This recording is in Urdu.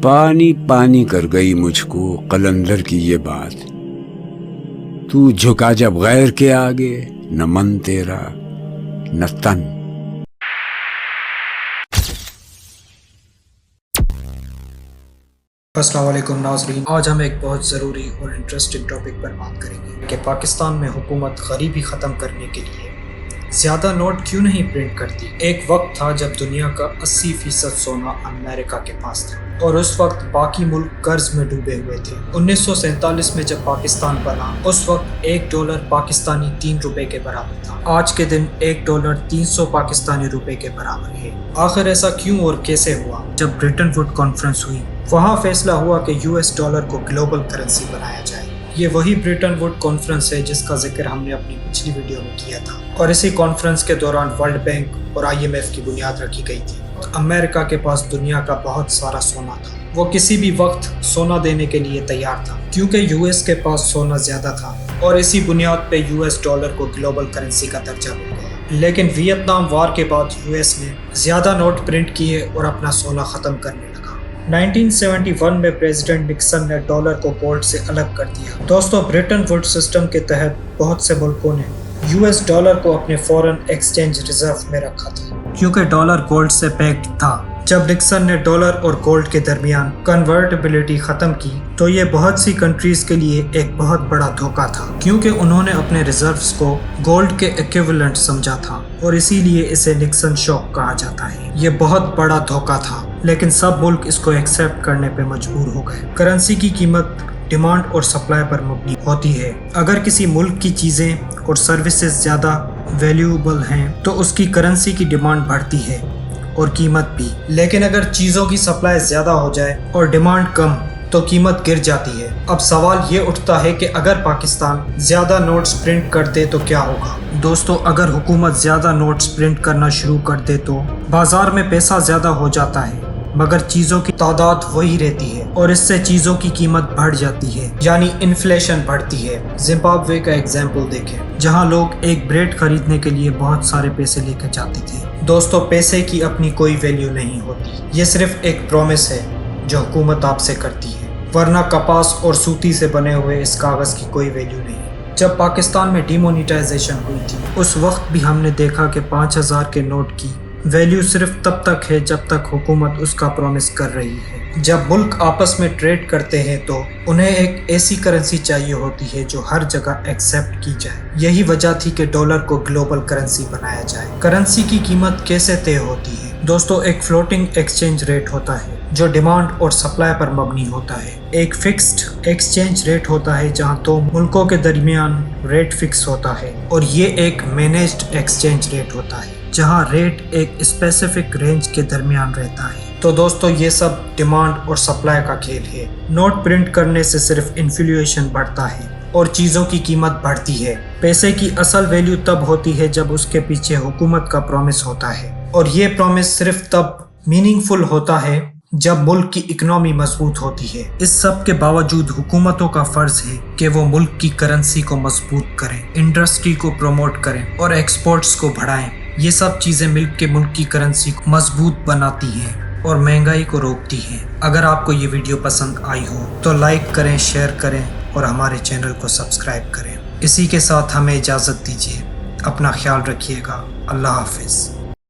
پانی پانی کر گئی مجھ کو قلندر کی یہ بات، تو جھکا جب غیر کے آگے، نہ من تیرا نہ تن۔ السلام علیکم ناظرین، آج ہم ایک بہت ضروری اور انٹرسٹنگ ٹاپک پر بات کریں گے کہ پاکستان میں حکومت غریبی ختم کرنے کے لیے زیادہ نوٹ کیوں نہیں پرنٹ کرتی۔ ایک وقت تھا جب دنیا کا 80% سونا امریکہ کے پاس تھا اور اس وقت باقی ملک قرض میں ڈوبے ہوئے تھے۔ 1947 میں جب پاکستان بنا، اس وقت $1 پاکستانی 3 روپے کے برابر تھا۔ آج کے دن $1 300 پاکستانی روپے کے برابر ہے۔ آخر ایسا کیوں اور کیسے ہوا؟ جب برٹن ووڈ کانفرنس ہوئی، وہاں فیصلہ ہوا کہ $، کو گلوبل کرنسی بنایا جائے۔ یہ وہی برٹن ووڈ کانفرنس ہے جس کا ذکر ہم نے اپنی پچھلی ویڈیو میں کیا تھا، اور اسی کانفرنس کے دوران ورلڈ بینک اور IMF کی بنیاد رکھی گئی تھی۔ امریکہ کے پاس دنیا کا بہت سارا سونا تھا، وہ کسی بھی وقت سونا دینے کے لیے تیار تھا کیونکہ US کے پاس سونا زیادہ تھا، اور اسی بنیاد پہ $، کو گلوبل کرنسی کا درجہ مل گیا۔ لیکن ویتنام وار کے بعد US نے زیادہ نوٹ پرنٹ کیے اور اپنا سونا ختم کرنے لگا۔ 1971 میں پریزیڈنٹ نکسن نے ڈالر کو گولڈ سے الگ کر دیا۔ دوستو، برٹن ووڈ سسٹم کے تحت بہت سے ملکوں نے $، کو اپنے فورن ایکسچینج ریزرو میں رکھا تھا کیونکہ ڈالر گولڈ سے پیکڈ تھا۔ جب نکسن نے ڈالر اور گولڈ کے درمیان کنورٹیبلٹی ختم کی تو یہ بہت سی کنٹریز کے لیے ایک بہت بڑا دھوکہ تھا، کیونکہ انہوں نے اپنے ریزروز کو گولڈ کے ایکویولنٹ سمجھا تھا، اور اسی لیے اسے نکسن شاک کہا جاتا ہے۔ یہ بہت بڑا دھوکہ تھا، لیکن سب ملک اس کو ایکسیپٹ کرنے پہ مجبور ہو گئے۔ کرنسی کی قیمت ڈیمانڈ اور سپلائی پر مبنی ہوتی ہے۔ اگر کسی ملک کی چیزیں اور سروسز زیادہ ویلیوبل ہیں تو اس کی کرنسی کی ڈیمانڈ بڑھتی ہے اور قیمت بھی، لیکن اگر چیزوں کی سپلائی زیادہ ہو جائے اور ڈیمانڈ کم تو قیمت گر جاتی ہے۔ اب سوال یہ اٹھتا ہے کہ اگر پاکستان زیادہ نوٹس پرنٹ کر دے تو کیا ہوگا؟ دوستو، اگر حکومت زیادہ نوٹس پرنٹ کرنا شروع کر دے تو بازار میں پیسہ زیادہ ہو جاتا ہے، مگر چیزوں کی تعداد وہی رہتی ہے، اور اس سے چیزوں کی قیمت بڑھ جاتی ہے، یعنی انفلیشن بڑھتی ہے۔ زمبابوے کا ایگزامپل دیکھیں، جہاں لوگ ایک بریڈ خریدنے کے لیے بہت سارے پیسے لے کے جاتے تھے۔ دوستو، پیسے کی اپنی کوئی ویلیو نہیں ہوتی، یہ صرف ایک پرومس ہے جو حکومت آپ سے کرتی ہے، ورنہ کپاس اور سوتی سے بنے ہوئے اس کاغذ کی کوئی ویلیو نہیں۔ جب پاکستان میں ڈی مونیٹائزیشن ہوئی تھی، اس وقت بھی ہم نے دیکھا کہ 5000 کے نوٹ کی ویلیو صرف تب تک ہے جب تک حکومت اس کا پرومس کر رہی ہے۔ جب ملک آپس میں ٹریڈ کرتے ہیں تو انہیں ایک ایسی کرنسی چاہیے ہوتی ہے جو ہر جگہ ایکسیپٹ کی جائے۔ یہی وجہ تھی کہ ڈالر کو گلوبل کرنسی بنایا جائے۔ کرنسی کی قیمت کیسے طے ہوتی ہے؟ دوستو، ایک فلوٹنگ ایکسچینج ریٹ ہوتا ہے جو ڈیمانڈ اور سپلائی پر مبنی ہوتا ہے۔ ایک فکسڈ ایکسچینج ریٹ ہوتا ہے جہاں دو ملکوں کے درمیان ریٹ فکس ہوتا ہے، اور یہ ایک مینیجڈ ایکسچینج ریٹ ہوتا ہے جہاں ریٹ ایک اسپیسیفک رینج کے درمیان رہتا ہے۔ تو دوستو، یہ سب ڈیمانڈ اور سپلائی کا کھیل ہے۔ نوٹ پرنٹ کرنے سے صرف انفلیشن بڑھتا ہے اور چیزوں کی قیمت بڑھتی ہے۔ پیسے کی اصل ویلیو تب ہوتی ہے جب اس کے پیچھے حکومت کا پرومس ہوتا ہے، اور یہ پرومس صرف تب میننگ فل ہوتا ہے جب ملک کی اکنامی مضبوط ہوتی ہے۔ اس سب کے باوجود حکومتوں کا فرض ہے کہ وہ ملک کی کرنسی کو مضبوط کریں، انڈسٹری کو پروموٹ کریں اور ایکسپورٹس کو بڑھائیں۔ یہ سب چیزیں مل کے ملک کی کرنسی کو مضبوط بناتی ہیں اور مہنگائی کو روکتی ہیں۔ اگر آپ کو یہ ویڈیو پسند آئی ہو تو لائک کریں، شیئر کریں اور ہمارے چینل کو سبسکرائب کریں۔ اسی کے ساتھ ہمیں اجازت دیجیے، اپنا خیال رکھیے گا۔ اللہ حافظ۔